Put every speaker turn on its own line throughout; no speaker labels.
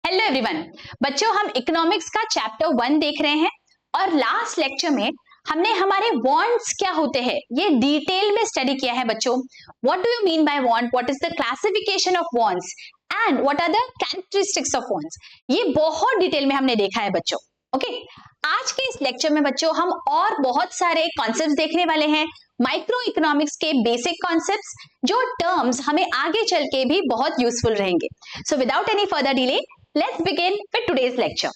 Hello everyone. बच्चों, हम economics का चैप्टर 1 देख रहे हैं और लास्ट लेक्चर में हमने हमारे वांट्स क्या होते हैं ये डिटेल में स्टडी किया है। बच्चों, what do you mean by want, what is the classification of wants and what are the characteristics of wants, ये बहुत डिटेल में हमने देखा है बच्चों। ओके, आज के इस लेक्चर में बच्चों हम और बहुत सारे कॉन्सेप्ट्स देखने वाले हैं, माइक्रो इकोनॉमिक्स के बेसिक कॉन्सेप्ट्स, जो टर्म्स हमें आगे चल के भी बहुत यूजफुल रहेंगे। So without any further delay let's begin with today's lecture.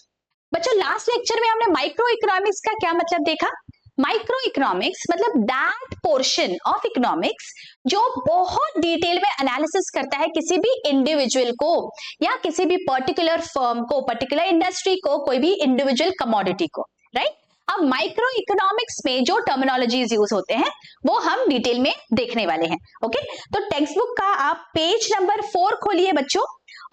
बच्चों, लास्ट लेक्चर में हमने माइक्रो इकोनॉमिक्स का क्या मतलब देखा। माइक्रो इकोनॉमिक्स मतलब दैट पोर्शन ऑफ इकोनॉमिक्स जो बहुत डिटेल में एनालिसिस करता है किसी भी इंडिविजुअल को या किसी भी पर्टिकुलर फर्म को, पर्टिकुलर इंडस्ट्री को, कोई भी इंडिविजुअल कमोडिटी को, राइट। अब माइक्रो इकोनॉमिक्स में जो टर्मिनोलॉजीज यूज होते हैं वो हम डिटेल में देखने वाले हैं। ओके, तो टेक्स्ट बुक का आप पेज नंबर 4 खोलिए बच्चों,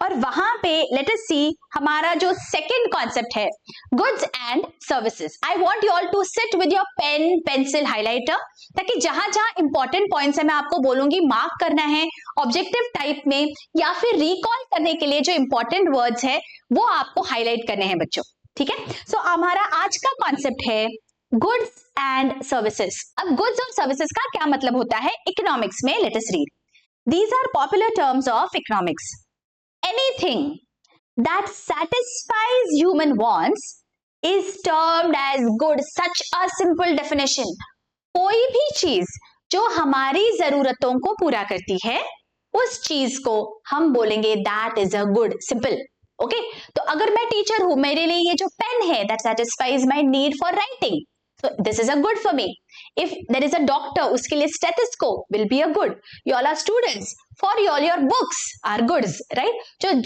और वहां पे लेट अस सी हमारा जो सेकंड कॉन्सेप्ट है, goods and services. I want you all to sit with your pen, pencil, highlighter, ताकि जहां जहां इंपॉर्टेंट पॉइंट्स है मैं आपको बोलूंगी मार्क करना है ऑब्जेक्टिव टाइप में, या फिर रिकॉल करने के लिए जो इंपॉर्टेंट वर्ड्स है वो आपको हाईलाइट करने हैं बच्चों। ठीक है, सो हमारा आज का कॉन्सेप्ट है गुड्स एंड सर्विसेज। अब गुड्स और सर्विसेज का क्या मतलब होता है इकोनॉमिक्स में, let us read. These are popular terms of economics. Anything that satisfies human wants is termed as good. Such a simple definition. कोई भी चीज जो हमारी जरूरतों को पूरा करती है उस चीज को हम बोलेंगे that is a good. Simple. Okay, तो अगर मैं टीचर हूं, मेरे लिए ये जो पेन है that satisfies my need for writing, so this is a good for me. If there is a doctor, उसके लिए stethoscope will be a good. You all are students, for you all your books are goods, right?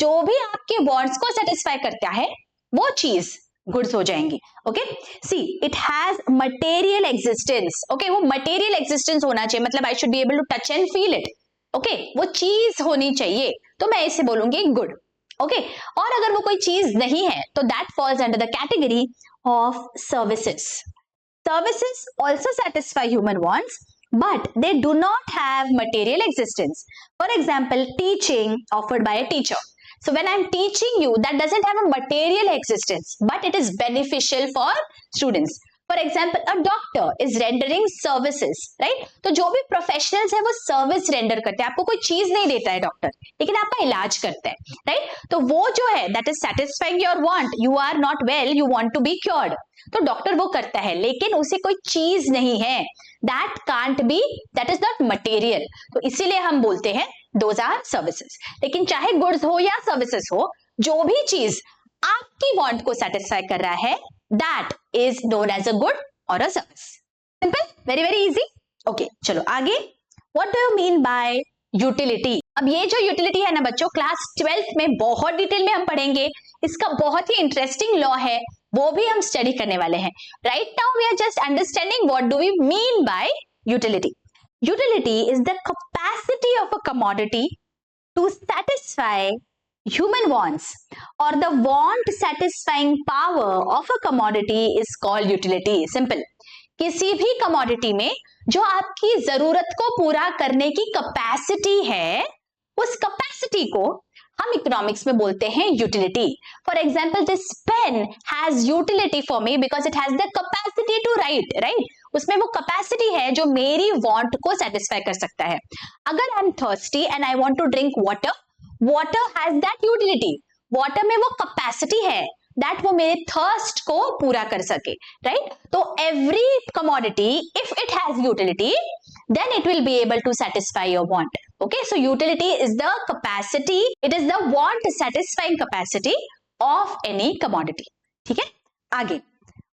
जो भी आपके wants को satisfy करता है वो चीज goods हो जाएंगी। Okay, see it has material existence. Okay, वो material existence होना चाहिए, मतलब I should be able to touch and feel it. Okay, वो चीज होनी चाहिए तो मैं इसे बोलूंगी good. Okay, और अगर वो कोई चीज नहीं है तो that falls under the category of services. Services also satisfy human wants, but they do not have material existence. For example, teaching offered by a teacher. So when I'm teaching you, that doesn't have a material existence, but it is beneficial for students. For example, a doctor is rendering services, right? तो जो भी professionals है वो service render करते हैं, आपको कोई चीज नहीं देता है डॉक्टर, लेकिन आपका इलाज करता है, राइट? तो वो जो है that is satisfying your want, you are not well, you want to be cured, तो डॉक्टर वो करता है, लेकिन उसे कोई चीज नहीं है, that can't be, that is not material, तो इसीलिए हम बोलते हैं दोज आर सर्विसेज। लेकिन चाहे गुड्स हो या सर्विसेज हो, जो भी चीज आपकी वांट को सेटिस्फाई कर रहा है that is known as a good or a service. Simple, very very easy. Okay, चलो आगे। What do you mean by utility? अब ये जो utility है ना बच्चों, क्लास 12th में बहुत डिटेल में हम पढ़ेंगे, इसका बहुत ही इंटरेस्टिंग लॉ है, वो भी हम स्टडी करने वाले हैं। Right now we are just understanding what do we mean by utility. Utility is the capacity of a commodity to satisfy human wants, or the want satisfying power of a commodity is called utility. Simple. किसी भी commodity में जो आपकी जरूरत को पूरा करने की कैपेसिटी है, उस कैपेसिटी को हम इकोनॉमिक्स में बोलते हैं utility. For example, this pen has utility for me because it has the capacity to write, right? उसमें वो कैपेसिटी है जो मेरी वांट को सेटिस्फाई कर सकता है। अगर I am thirsty and I want to drink water, water has that utility. water में वो capacity है that वो मेरे thirst को पूरा कर सके, right? तो every commodity, if it has utility, then it will be able to satisfy your want. Okay, so utility is the capacity, it is the want satisfying capacity of any commodity. ठीक है, आगे।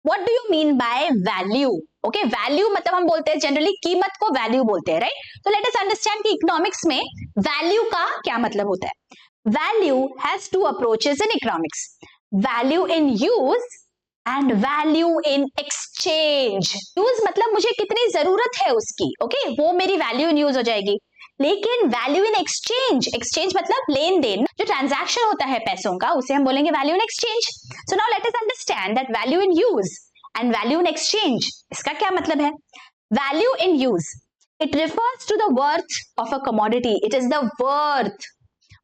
What do you mean by value? Okay, value मतलब हम बोलते हैं generally कीमत को value बोलते हैं, राइट? तो लेट अस अंडरस्टैंड कि इकोनॉमिक्स में वैल्यू का क्या मतलब होता है। Value has two approaches in economics, value in use and value in exchange. Use मतलब मुझे कितनी जरूरत है उसकी, ओके, वो मेरी वैल्यू इन यूज हो जाएगी। लेकिन वैल्यू इन एक्सचेंज, एक्सचेंज मतलब लेन देन, जो ट्रांजैक्शन होता है पैसों का, उसे हम बोलेंगे value in exchange. So now let us understand that value in use and value in exchange, इसका क्या मतलब है? Value in use, it refers to the worth of a commodity. It is the worth,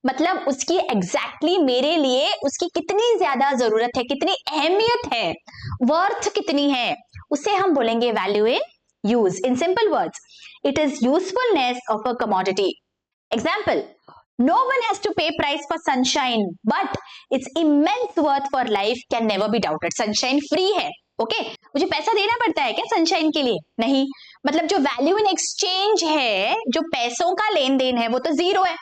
मतलब उसकी exactly मेरे लिए उसकी कितनी ज्यादा जरूरत है, कितनी अहमियत है, वर्थ कितनी है, उसे हम बोलेंगे value in use. In simple words, it is usefulness of a commodity. Example, no one has to pay price for sunshine, but its immense worth for life can never be doubted. sunshine free है, okay मुझे पैसा देना पड़ता है क्या sunshine के लिए? नहीं. मतलब जो वैल्यू इन एक्सचेंज है, जो पैसों का लेन देन है, वो तो जीरो है.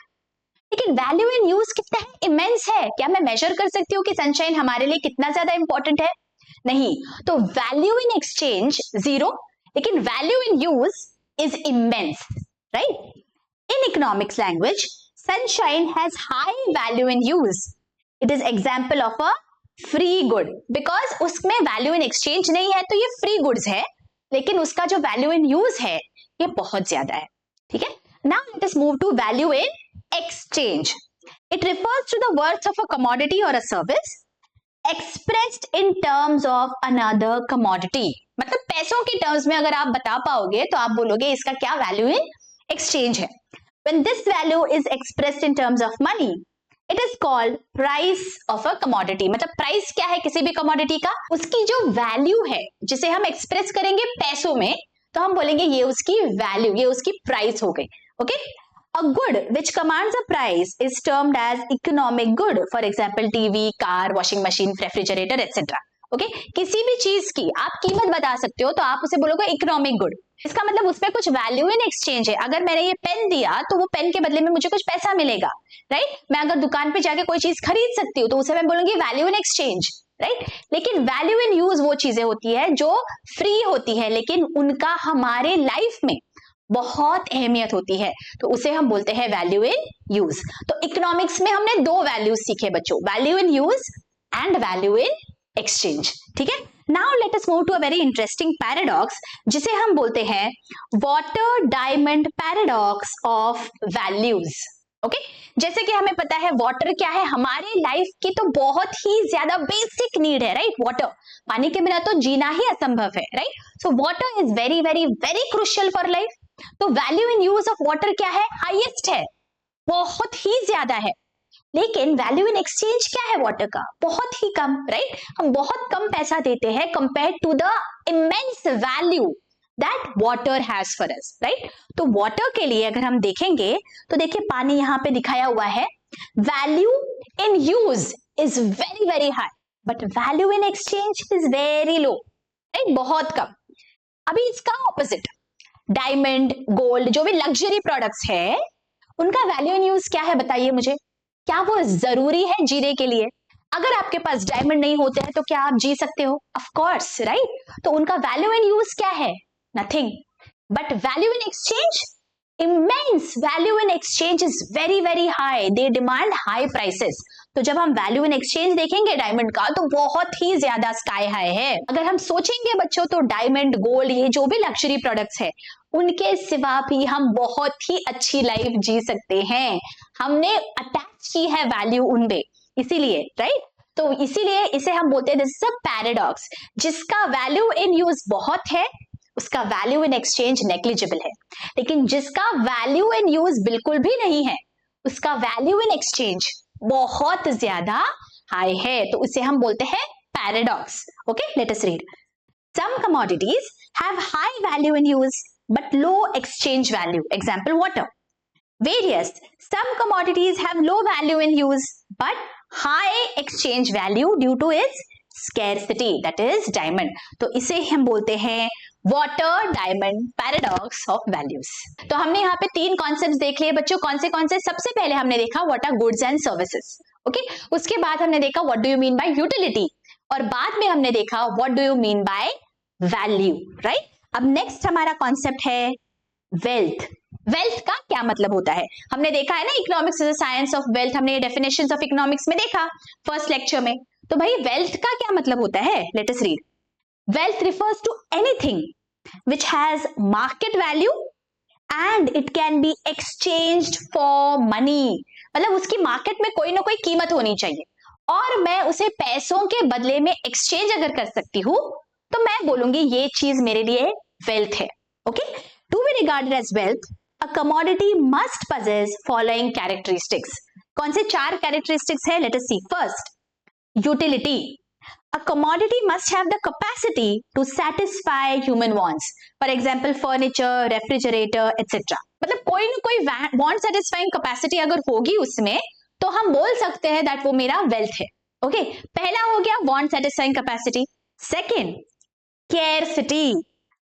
लेकिन वैल्यू इन यूज कितना है, इमेंस है. क्या मैं मेजर कर सकती हूँ कि सनशाइन हमारे लिए कितना ज्यादा इंपॉर्टेंट है? नहीं. तो वैल्यू इन एक्सचेंज जीरो, लेकिन value in use is immense, right? In economics language, sunshine has high value in use. It is example of a free good because उसमें value in exchange नहीं है, तो ये free goods है, लेकिन उसका जो value in use है ये बहुत ज्यादा है. ठीक है? Now let us move to value in exchange. It refers to the worth of a commodity or a service expressed in terms of another commodity. मतलब पैसों के terms में अगर आप बता पाओगे तो आप बोलोगे इसका क्या value in exchange है. When this value is expressed in terms of money, it is called price of a commodity. मतलब price क्या है किसी भी commodity का? उसकी जो value है, जिसे हम express करेंगे पैसों में, तो हम बोलेंगे ये उसकी value, ये उसकी price हो गई. Okay? A good which commands a price is termed as economic good. For example, TV, car, washing machine, refrigerator, etc. Okay? किसी भी चीज की आप कीमत बता सकते हो, तो आप उसे बोलोगे इकोनॉमिक गुड. इसका मतलब उसमें कुछ वैल्यू इन एक्सचेंज है. अगर मैंने ये पेन दिया तो वो पेन के बदले में मुझे कुछ पैसा मिलेगा, राइट? मैं अगर दुकान पे जाके कोई चीज खरीद सकती हूँ तो उसे मैं बोलूंगी वैल्यू इन एक्सचेंज, राइट? लेकिन वैल्यू इन यूज वो चीजें होती है जो फ्री होती है, लेकिन उनका हमारे लाइफ में बहुत अहमियत होती है, तो उसे हम बोलते हैं वैल्यू इन यूज. तो इकोनॉमिक्स में हमने दो वैल्यूज सीखे बच्चों, value in use and value in exchange. ठीक है? Now let us move to a very interesting paradox, जिसे हम बोलते हैं water diamond paradox of values. Okay? जैसे कि हमें पता है वाटर क्या है, हमारे लाइफ की तो बहुत ही ज्यादा बेसिक नीड है, राइट? वाटर, पानी के बिना तो जीना ही असंभव है, right? So water is very very very crucial for life. तो value in use of water क्या है? हाईएस्ट है, बहुत ही ज्यादा है. लेकिन वैल्यू इन एक्सचेंज क्या है वाटर का? बहुत ही कम, राइट? हम बहुत कम पैसा देते हैं compare to the immense value that water has for us, right? तो वाटर के लिए अगर हम देखेंगे तो देखिए पानी यहाँ पे दिखाया हुआ है, value in use is very very high, but value in exchange is very low, right? बहुत कम. अभी इसका ऑपोजिट, डायमंड, गोल्ड, जो भी लग्जरी प्रोडक्ट्स है, उनका वैल्यू इन यूज क्या है बताइए मुझे? क्या वो जरूरी है जीने के लिए? अगर आपके पास डायमंड नहीं होते हैं तो क्या आप जी सकते हो? Of course, right? तो उनका वैल्यू इन यूज क्या है? Nothing. But value in exchange, immense. Value in exchange is very very high, they demand high prices. तो जब हम वैल्यू इन एक्सचेंज देखेंगे डायमंड का, तो बहुत ही ज्यादा स्काई हाई है. अगर हम सोचेंगे बच्चों तो डायमंड, गोल्ड, ये जो भी लग्जरी प्रोडक्ट्स है, उनके सिवा भी हम बहुत ही अच्छी लाइफ जी सकते हैं. हमने अटैच की है वैल्यू उनपे, इसीलिए, राइट? तो इसीलिए इसे हम बोलते हैं दिस इज अ पैराडॉक्स. जिसका वैल्यू इन यूज बहुत है उसका वैल्यू इन एक्सचेंज नेग्लिजिबल है, लेकिन जिसका वैल्यू इन यूज बिल्कुल भी नहीं है उसका वैल्यू इन एक्सचेंज बहुत ज्यादा हाई है. तो उसे हम बोलते हैं paradox. Okay, late us read. Some commodities have high value in use but low exchange value. Example, water. Various. Some commodities have low value in use but high exchange value due to its scarcity. That is diamond. तो इसे हम बोलते हैं water diamond paradox of values. तो हमने यहाँ पे तीन कॉन्सेप्ट्स देख लिए बच्चों. कौन से? सबसे पहले हमने देखा what are goods and services. Okay, उसके बाद हमने देखा what do you mean by utility, और बाद में हमने देखा what do you mean by value, right? अब नेक्स्ट हमारा कॉन्सेप्ट है वेल्थ. वेल्थ का क्या मतलब होता है? हमने देखा है ना, economics is a science of wealth. हमने डेफिनेशंस ऑफ इकोनॉमिक्स में देखा फर्स्ट लेक्चर में. तो भाई वेल्थ का क्या मतलब होता है? Let us read. Wealth refers to anything which has market value and it can be exchanged for money. मतलब उसकी मार्केट में कोई ना कोई कीमत होनी चाहिए और मैं उसे पैसों के बदले में एक्सचेंज अगर कर सकती हूँ तो मैं बोलूंगी ये चीज मेरे लिए वेल्थ है. Okay, to be regarded as wealth, a commodity must possess following characteristics. कौन से 4 कैरेक्टरिस्टिक्स है? Let us see. First, utility. A commodity must have the capacity to satisfy human wants. For example, furniture, refrigerator, etc. मतलब कोई ना कोई want satisfying capacity अगर होगी उसमें, तो हम बोल सकते हैं that वो मेरा wealth है. Okay? पहला हो गया want satisfying capacity. Second, scarcity.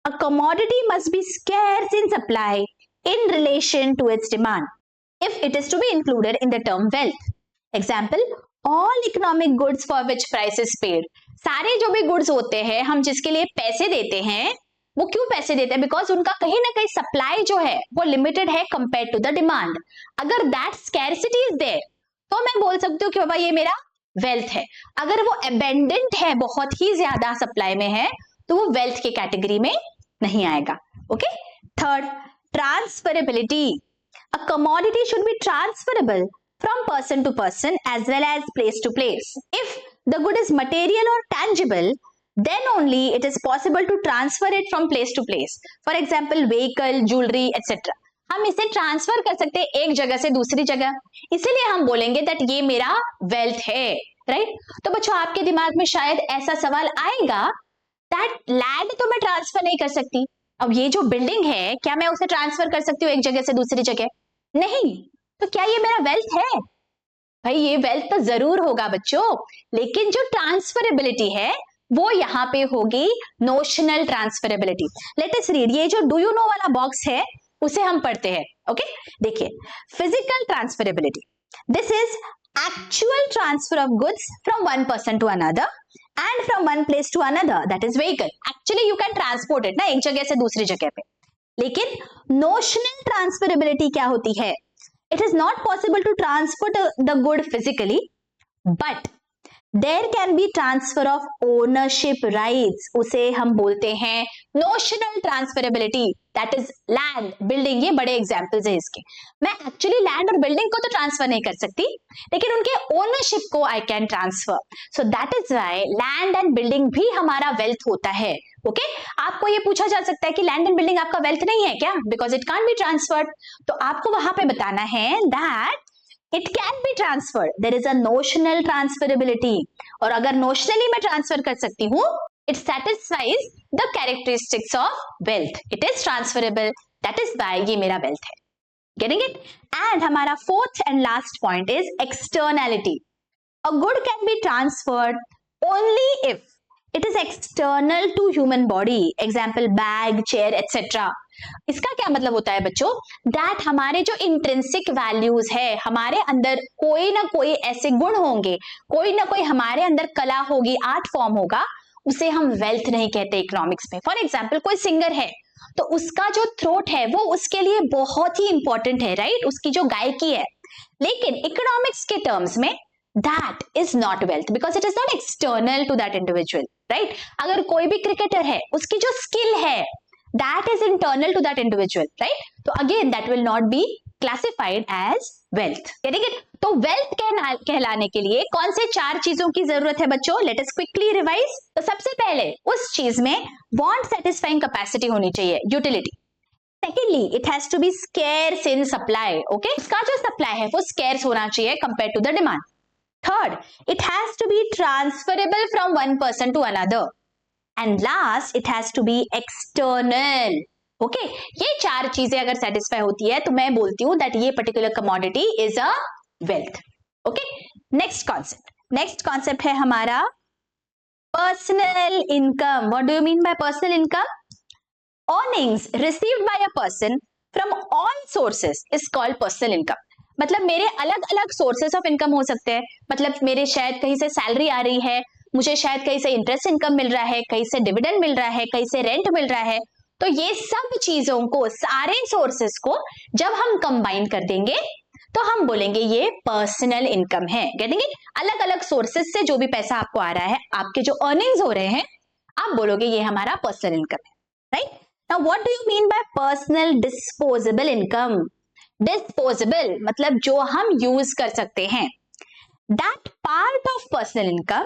A commodity must be scarce in supply in relation to its demand, if it is to be included in the term wealth. Example, all economic goods for which price is paid. सारे जो भी goods होते हैं, हम जिसके लिए पैसे देते हैं, वो क्यों पैसे देते हैं? बिकॉज उनका कहीं ना कहीं सप्लाई जो है वो लिमिटेड है कंपेयर टू द डिमांड. अगर दैट स्कैरसिटी इज देयर, तो मैं बोल सकती हूँ कि बाबा ये मेरा वेल्थ है. अगर वो अबेंडेंट है, बहुत ही ज्यादा सप्लाई में है, तो वो वेल्थ के कैटेगरी में नहीं आएगा. Okay. Third, transferability. A commodity should be transferable from person to person as well as place to place. If the good is material or tangible, then only it is possible to transfer it from place to place. For example, vehicle, jewelry, etc. हम इसे transfer कर सकते हैं एक जगह से दूसरी जगह, इसीलिए हम बोलेंगे दैट ये मेरा वेल्थ है. राइट? तो बच्चों, आपके दिमाग में शायद ऐसा सवाल आएगा दैट लैंड तो मैं ट्रांसफर नहीं कर सकती, अब ये जो बिल्डिंग है क्या मैं उसे ट्रांसफर कर सकती हूँ एक जगह से दूसरी जगह? नहीं. तो क्या ये मेरा वेल्थ है? भाई ये वेल्थ तो जरूर होगा बच्चों, लेकिन जो ट्रांसफरेबिलिटी है वो यहाँ पे होगी notional transferability. Late us read. ये जो डू यू नो वाला बॉक्स है उसे हम पढ़ते हैं. ओके. देखिए, physical transferability. This is actual transfer of goods from one person to another and from one place to another, that is vehicle. Actually you can transport it ना एक जगह से दूसरी जगह पे. लेकिन notional transferability क्या होती है? It is not possible to transport the good physically, but there can be transfer of ownership rights. उसे हम बोलते हैं notional transferability. That is land, building. ये बड़े एग्जाम्पल्स है इसके. मैं एक्चुअली लैंड और बिल्डिंग को तो ट्रांसफर नहीं कर सकती, लेकिन उनके ओनरशिप को I can transfer. So that is why land and building भी हमारा वेल्थ होता है. ओके. आपको ये पूछा जा सकता है कि लैंड एंड बिल्डिंग आपका वेल्थ नहीं है क्या, because it can't be transferred. तो आपको वहां पे बताना है that it can be transferred. There is a notional transferability. और अगर notionally मैं ट्रांसफर कर सकती हूँ, it satisfies the characteristics of wealth. It is transferable. That is why ये मेरा wealth है. Getting it? And हमारा fourth and last point is externality. A good can be transferred only if it is external to human body. Example, bag, chair, etc. इसका क्या मतलब होता है बच्चों? दैट हमारे जो इंट्रिंसिक वैल्यूज है, हमारे अंदर कोई ना कोई ऐसे गुण होंगे, कोई ना कोई हमारे अंदर कला होगी, आर्ट फॉर्म होगा, उसे हम वेल्थ नहीं कहते इकोनॉमिक्स में. फॉर एग्जाम्पल, कोई सिंगर है तो उसका जो थ्रोट है वो उसके लिए बहुत ही इंपॉर्टेंट है. राइट? उसकी जो गायकी है. लेकिन इकोनॉमिक्स के टर्म्स में that is not wealth because it is not external to that individual. Right? अगर कोई भी क्रिकेटर है, उसकी जो स्किल है that is internal to that individual. Right? तो again that will not be classified as wealth. Getting it? तो wealth कहलाने के लिए कौन से 4 चीजों की जरूरत है बच्चों? Let us quickly revise. तो सबसे पहले उस चीज में want satisfying capacity होनी चाहिए, utility. Secondly, it has to be scarce in supply. Okay? उसका जो supply है वो scarce होना चाहिए compared to the demand. Third, it has to be transferable from one person to another. And last, it has to be external. Okay? ये 4 चीजें अगर satisfy होती है तो मैं बोलती हूँ that ये particular commodity is a wealth. Okay? Next concept. Next concept है हमारा personal income. What do you mean by personal income? Earnings received by a person from all sources is called personal income. मतलब मेरे अलग अलग sources of income हो सकते हैं. मतलब मेरे शायद कहीं से सैलरी आ रही है, मुझे शायद कहीं से इंटरेस्ट इनकम मिल रहा है, कहीं से डिविडेंड मिल रहा है, कहीं से रेंट मिल रहा है. तो ये सब चीजों को, सारे सोर्सेस को जब हम कंबाइन कर देंगे तो हम बोलेंगे ये पर्सनल इनकम है. Getting it? अलग अलग सोर्सेस से जो भी पैसा आपको आ रहा है, आपके जो अर्निंग्स हो रहे हैं, आप बोलोगे ये हमारा पर्सनल इनकम है. Right? Now what do you mean by personal disposable income? Disposable मतलब जो हम यूज कर सकते हैं. That part of personal income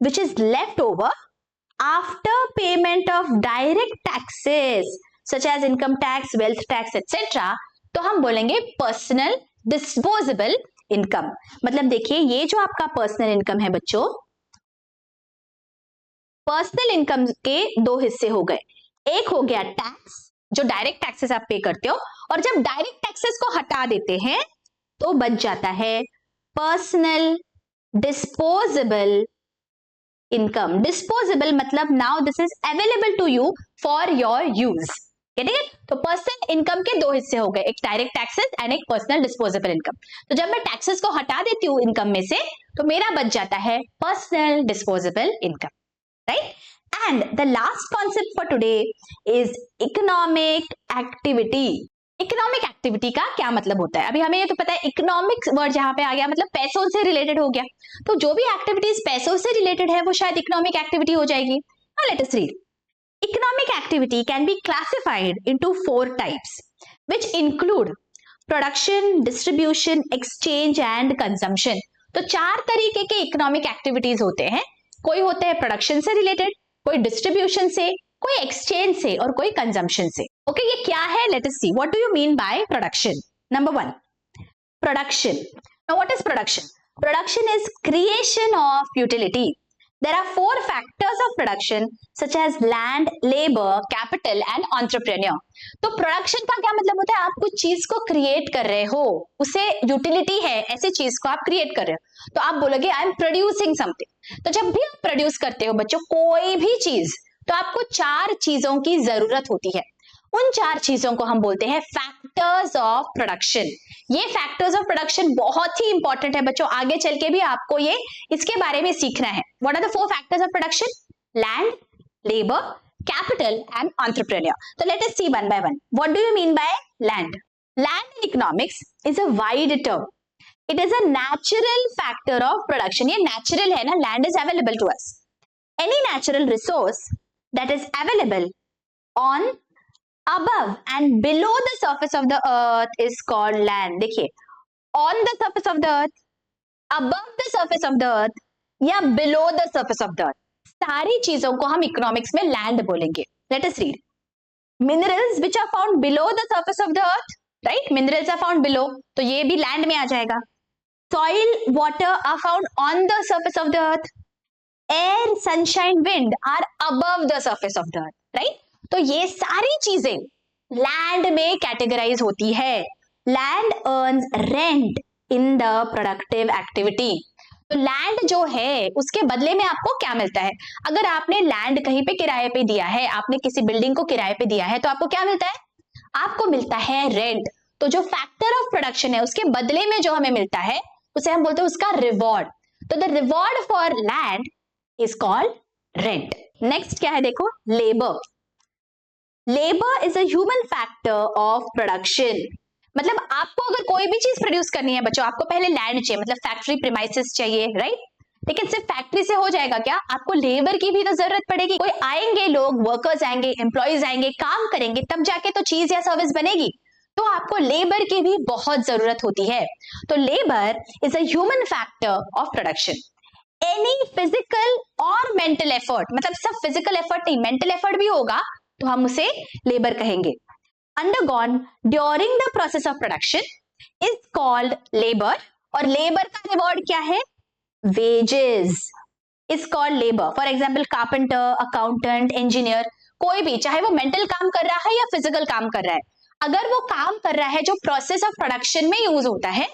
which is left over after payment of direct taxes such as income tax, wealth tax, etcetera, तो हम बोलेंगे personal disposable income. मतलब देखिए ये जो आपका पर्सनल इनकम है बच्चों, पर्सनल इनकम के दो हिस्से हो गए। एक हो गया टैक्स, जो डायरेक्ट टैक्सेस आप पे करते हो, और जब डायरेक्ट टैक्सेस को हटा देते हैं तो बच जाता है पर्सनल डिस्पोजेबल इनकम। डिस्पोजेबल मतलब now this is available to you for your use. ठीक है, तो पर्सनल इनकम के दो हिस्से हो गए, एक डायरेक्ट टैक्सेस एंड एक पर्सनल डिस्पोजेबल इनकम। तो जब मैं टैक्सेस को हटा देती हूँ इनकम में से तो मेरा बच जाता है personal disposable income, right? And the last concept for today is economic activity. Economic activity का क्या मतलब होता है? अभी हमें ये तो पता है, इकोनॉमिक वर्ड जहां पे आ गया मतलब पैसों से रिलेटेड हो गया, तो जो भी एक्टिविटीज पैसों से रिलेटेड है वो शायद इकोनॉमिक एक्टिविटी हो जाएगी। Now let us read. Economic activity can be classified into 4 types, which include production, distribution, exchange and consumption. तो 4 तरीके के इकोनॉमिक एक्टिविटीज होते हैं। कोई होते हैं प्रोडक्शन से रिलेटेड, कोई डिस्ट्रीब्यूशन से, कोई एक्सचेंज से और कोई कंजम्पशन से। ओके, ये क्या है? Let us see what do you mean by production. Number 1, production. Now what is production? Production is creation of utility. There are 4 factors of production such as land, labor, capital and entrepreneur. तो production का क्या मतलब होता है? आप कुछ चीज को क्रिएट कर रहे हो, उसे यूटिलिटी है, ऐसी चीज को आप क्रिएट कर रहे हो, तो आप बोलोगे आई एम प्रोड्यूसिंग समथिंग। तो जब भी आप प्रोड्यूस करते हो बच्चों कोई भी चीज, तो आपको 4 चीजों की जरूरत होती है। उन 4 चीजों को हम बोलते हैं फैक्टर्स ऑफ प्रोडक्शन। ये फैक्टर्स ऑफ प्रोडक्शन बहुत ही इंपॉर्टेंट है बच्चों, आगे चल के भी आपको ये इसके बारे में सीखना है। What are the 4 factors of production? Land, labour, capital and entrepreneur. तो let us see one by one. What do you mean by land? Land in economics is a wide term. It is a natural factor of production. ये natural है ना, land is available to us. Any natural resource that is available on above and below the surface of the earth is called land. देखिए, on the surface of the earth, above the surface of the earth या below the surface of the earth, सारी चीजों को हम economics में land बोलेंगे। Let us read. Minerals which are found below the surface of the earth, right? Minerals are found below, तो ये भी लैंड में आ जाएगा। Soil, water are found on the surface of the earth. Air, sunshine, wind are above the surface of the earth, right? तो ये सारी चीजें land में कैटेगराइज होती है। Land earns rent in the productive activity. तो लैंड जो है उसके बदले में आपको क्या मिलता है? अगर आपने लैंड कहीं पे किराए पे दिया है, आपने किसी बिल्डिंग को किराए पे दिया है, तो आपको क्या मिलता है? आपको मिलता है रेंट। तो जो फैक्टर ऑफ प्रोडक्शन है उसके बदले में जो हमें मिलता है उसे हम बोलते हैं उसका रिवॉर्ड। तो the reward for land is called rent. Next क्या है देखो, labour. Labour is a human factor of production. मतलब आपको अगर कोई भी चीज प्रोड्यूस करनी है बच्चों, आपको पहले लैंड चाहिए, मतलब फैक्ट्री प्रीमाइसेस चाहिए, राइट? लेकिन सिर्फ फैक्ट्री से हो जाएगा क्या? आपको लेबर की भी तो जरूरत पड़ेगी। कोई आएंगे लोग, वर्कर्स आएंगे, एम्प्लॉइज आएंगे, काम करेंगे, तब जाके तो चीज या सर्विस बनेगी। तो आपको लेबर की भी बहुत जरूरत होती है। तो labour is a human factor of production. Any physical और मेंटल एफर्ट, मतलब सब फिजिकल एफर्ट नहीं, मेंटल एफर्ट भी होगा तो हम उसे लेबर कहेंगे, undergone during the process of production is called labor। और लेबर का रिवॉर्ड क्या है? wages is called labor। For example carpenter, accountant, engineer, कोई भी, चाहे वो मेंटल काम कर रहा है या फिजिकल काम कर रहा है, अगर वो काम कर रहा है जो प्रोसेस ऑफ प्रोडक्शन में यूज होता है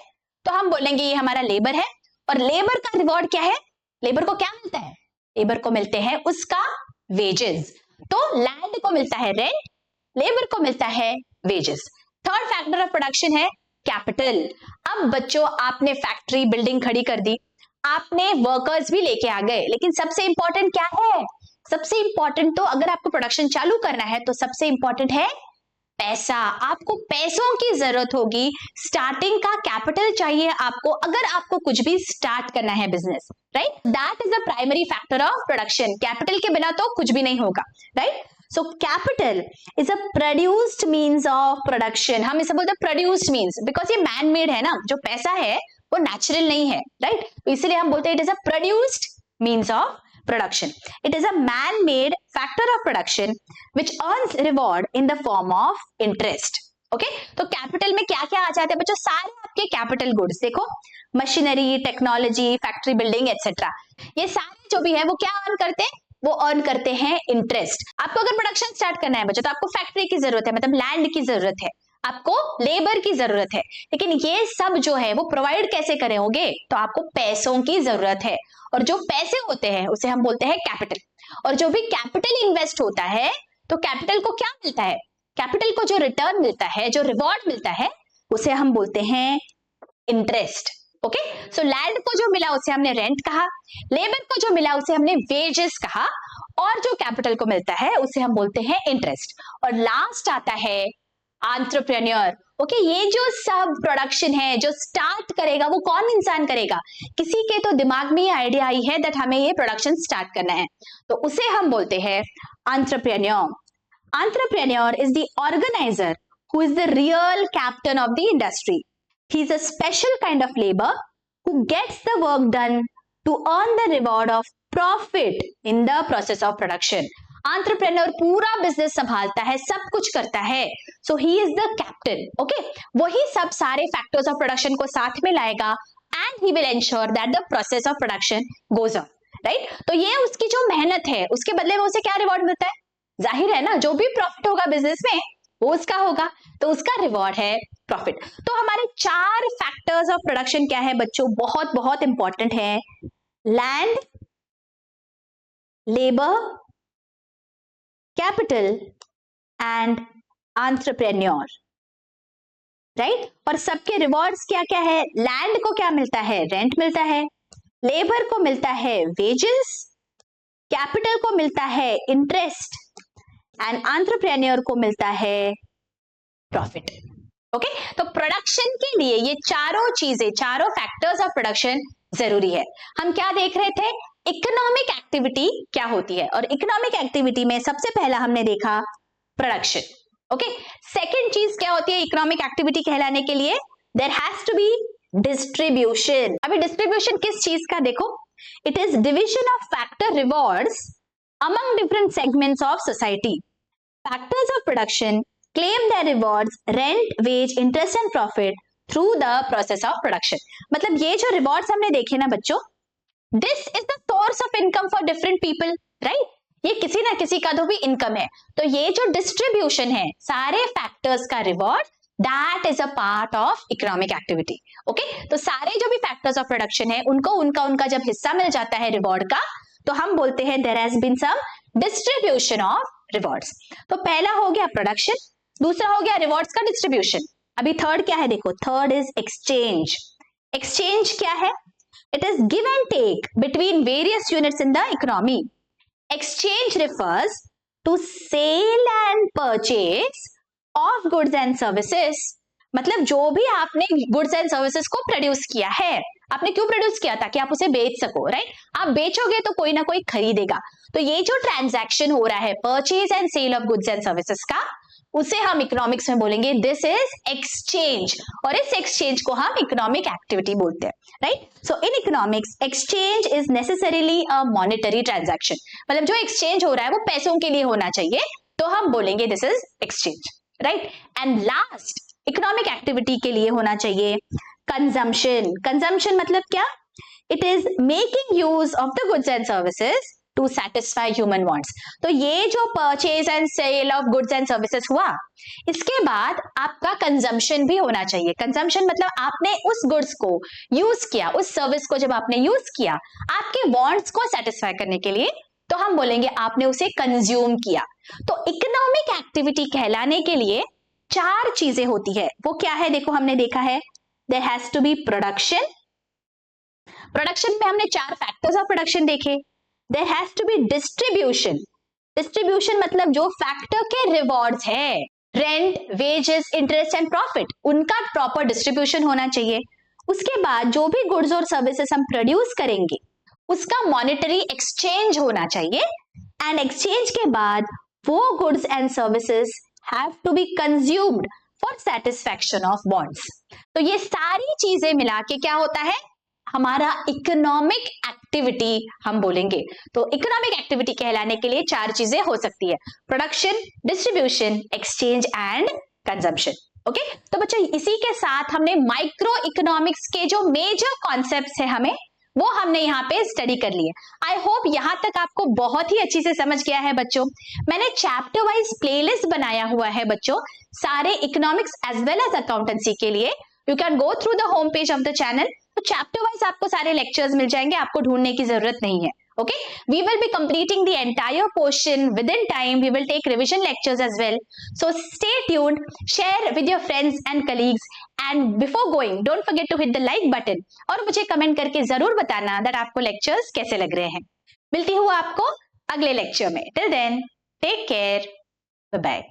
तो हम बोलेंगे ये हमारा लेबर है। और लेबर का रिवॉर्ड क्या है? लेबर को क्या मिलता है? लेबर को मिलते हैं उसका वेजेस। तो लैंड को मिलता है रेंट, लेबर को मिलता है wages. Third factor of production है कैपिटल। अब बच्चों आपने फैक्ट्री, बिल्डिंग खड़ी कर दी, आपने वर्कर्स भी लेके आ गए, लेकिन सबसे इंपॉर्टेंट क्या है? सबसे इंपॉर्टेंट तो अगर आपको प्रोडक्शन चालू करना है तो सबसे इंपॉर्टेंट है पैसा। आपको पैसों की जरूरत होगी, स्टार्टिंग का कैपिटल चाहिए आपको, अगर आपको कुछ भी स्टार्ट करना है business, right? That is the primary factor of production. Capital के बिना तो कुछ भी नहीं होगा, right? So capital is a produced means of production. हम इसे बोलते हैं प्रोड्यूस्ड मीन्स, बिकॉज ये मैन मेड है ना, जो पैसा है वो नेचुरल नहीं है, राइट? तो इसलिए हम बोलते हैं it is a produced means of production. It is a man-made factor of production which earns reward in the form of interest. Okay तो कैपिटल में क्या क्या आ जाते हैं बच्चों, सारे आपके कैपिटल गुड्स, देखो machinery, technology, factory building etcetera, ये सारे जो भी है वो क्या अर्न करते हैं, वो अर्न करते हैं इंटरेस्ट। आपको अगर प्रोडक्शन स्टार्ट करना है बच्चों तो आपको फैक्ट्री की जरूरत है, मतलब लैंड की जरूरत है, आपको लेबर की जरूरत है, लेकिन ये सब जो है वो प्रोवाइड कैसे करोगे, तो आपको पैसों की जरूरत है, और जो पैसे होते हैं उसे हम बोलते हैं कैपिटल। और जो भी कैपिटल इन्वेस्ट होता है तो कैपिटल को क्या मिलता है, कैपिटल को जो रिटर्न मिलता है, जो रिवॉर्ड मिलता है, उसे हम बोलते हैं इंटरेस्ट। ओके सो लैंड को जो मिला उसे हमने रेंट कहा, लेबर को जो मिला उसे हमने वेजेस कहा, और जो कैपिटल को मिलता है उसे हम बोलते हैं इंटरेस्ट। और लास्ट आता है एंटरप्रेन्योर। ओके ये जो सब प्रोडक्शन है जो स्टार्ट करेगा वो कौन इंसान करेगा, किसी के तो दिमाग में ये आइडिया आई है दैट हमें ये प्रोडक्शन स्टार्ट करना है, तो उसे हम बोलते हैं entrepreneur. Entrepreneur is the organizer who is the real captain of the industry. He is a special kind of labor who gets the work done to earn the reward of profit in the process of production. Entrepreneur पूरा business संभालता है, सब कुछ करता है, so he is the captain. Okay, वही सब सारे factors of production को साथ में लाएगा and he will ensure that the process of production goes on. Right? तो ये उसकी जो मेहनत है उसके बदले में उसे क्या रिवॉर्ड मिलता है, जाहिर है ना जो भी प्रॉफिट होगा बिजनेस में वो उसका होगा, तो उसका रिवॉर्ड है प्रॉफिट। तो हमारे 4 फैक्टर्स ऑफ प्रोडक्शन क्या है बच्चों, बहुत बहुत इंपॉर्टेंट है, land, labour, capital and entrepreneur, right. और सबके रिवॉर्ड्स क्या क्या है, लैंड को क्या मिलता है, रेंट मिलता है, लेबर को मिलता है वेजेस, कैपिटल को मिलता है इंटरेस्ट एंड एंटरप्रेन्योर को मिलता है प्रॉफिट। ओके तो प्रोडक्शन के लिए ये चारों चीजें, चारों फैक्टर्स ऑफ प्रोडक्शन जरूरी है। हम क्या देख रहे थे, इकोनॉमिक एक्टिविटी क्या होती है, और इकोनॉमिक एक्टिविटी में सबसे पहला हमने देखा प्रोडक्शन। ओके सेकंड चीज क्या होती है इकोनॉमिक एक्टिविटी कहलाने के लिए, there has to be distribution. अभी डिस्ट्रीब्यूशन किस चीज का, देखो it is division of factor rewards among different segments of society. Factors of production claim their rewards, rent, wage, interest and profit through the process of production. मतलब ये जो rewards हमने देखे ना बच्चों, this is the source of income for different people, right? ये किसी ना किसी का तो भी इनकम है, तो ये जो डिस्ट्रीब्यूशन है सारे फैक्टर्स का reward, that is a part of economic activity. Okay तो सारे जो भी फैक्टर्स ऑफ प्रोडक्शन है उनको उनका जब हिस्सा मिल जाता है रिवॉर्ड का, तो हम बोलते हैं there has been some distribution of rewards. तो पहला हो गया प्रोडक्शन, दूसरा हो गया रिवॉर्ड्स का डिस्ट्रीब्यूशन। अभी थर्ड क्या है, देखो थर्ड इज एक्सचेंज। एक्सचेंज क्या है, it is give and take between various units in the economy. Exchange refers to sale and purchase of goods and services. मतलब जो भी आपने गुड्स एंड सर्विसेज को प्रोड्यूस किया है, आपने क्यों प्रोड्यूस किया, ताकि आप उसे बेच सको, राइट। आप बेचोगे तो कोई ना कोई खरीदेगा, तो ये जो ट्रांजैक्शन हो रहा है purchase and sale of goods and services का, उसे हम इकोनॉमिक्स में बोलेंगे दिस इज एक्सचेंज, और इस एक्सचेंज को हम इकोनॉमिक एक्टिविटी बोलते हैं, right. So in economics exchange is necessarily a monetary transaction, मतलब जो एक्सचेंज हो रहा है वो पैसों के लिए होना चाहिए, तो हम बोलेंगे this is exchange, right. And last economic activity के लिए होना चाहिए कंजम्पशन। कंजम्पशन मतलब क्या, it is making use of the goods and services to satisfy human wants. तो ये जो purchase and sale of goods and services हुआ, इसके बाद आपका कंजम्पशन भी होना चाहिए। कंजम्पशन मतलब आपने उस गुड्स को यूज किया, उस सर्विस को जब आपने यूज किया आपके वांट्स को सेटिस्फाई करने के लिए, तो हम बोलेंगे आपने उसे कंज्यूम किया। तो इकोनॉमिक एक्टिविटी कहलाने के लिए 4 चीजें होती है, वो क्या है, देखो हमने देखा है there has to be production। Production में हमने 4 फैक्टर्स ऑफ प्रोडक्शन देखे। there has to be distribution। Distribution मतलब जो फैक्टर के रिवॉर्ड्स है, rent, wages, interest and profit, उनका प्रॉपर डिस्ट्रीब्यूशन होना चाहिए। उसके बाद जो भी गुड्स और सर्विसेज हम प्रोड्यूस करेंगे उसका मॉनेटरी एक्सचेंज होना चाहिए, एंड एक्सचेंज के बाद वो goods and services have to be consumed for satisfaction of wants. तो ये सारी चीजें मिला के क्या होता है, हमारा इकोनॉमिक एक्टिविटी हम बोलेंगे। तो इकोनॉमिक एक्टिविटी कहलाने के लिए 4 चीजें हो सकती है, production, distribution, exchange and consumption. Okay तो बच्चों इसी के साथ हमने माइक्रो इकोनॉमिक्स के जो मेजर कॉन्सेप्ट्स है हमें वो हमने यहाँ पे स्टडी कर लिए। आई होप यहाँ तक आपको बहुत ही अच्छी से समझ गया है बच्चों। मैंने चैप्टर वाइज प्लेलिस्ट बनाया हुआ है बच्चों सारे economics as well as accountancy के लिए। You can go through the home page of the channel, तो चैप्टर वाइज आपको सारे लेक्चर्स मिल जाएंगे, आपको ढूंढने की जरूरत नहीं है। Okay, we will be completing the entire portion within time. We will take revision lectures as well. So stay tuned, share with your friends and colleagues, and before going, don't forget to hit the like button. और मुझे comment करके जरूर बताना that आपको lectures कैसे लग रहे हैं। मिलती हूँ आपको अगले लेक्चर में। Till then, take care. Bye bye.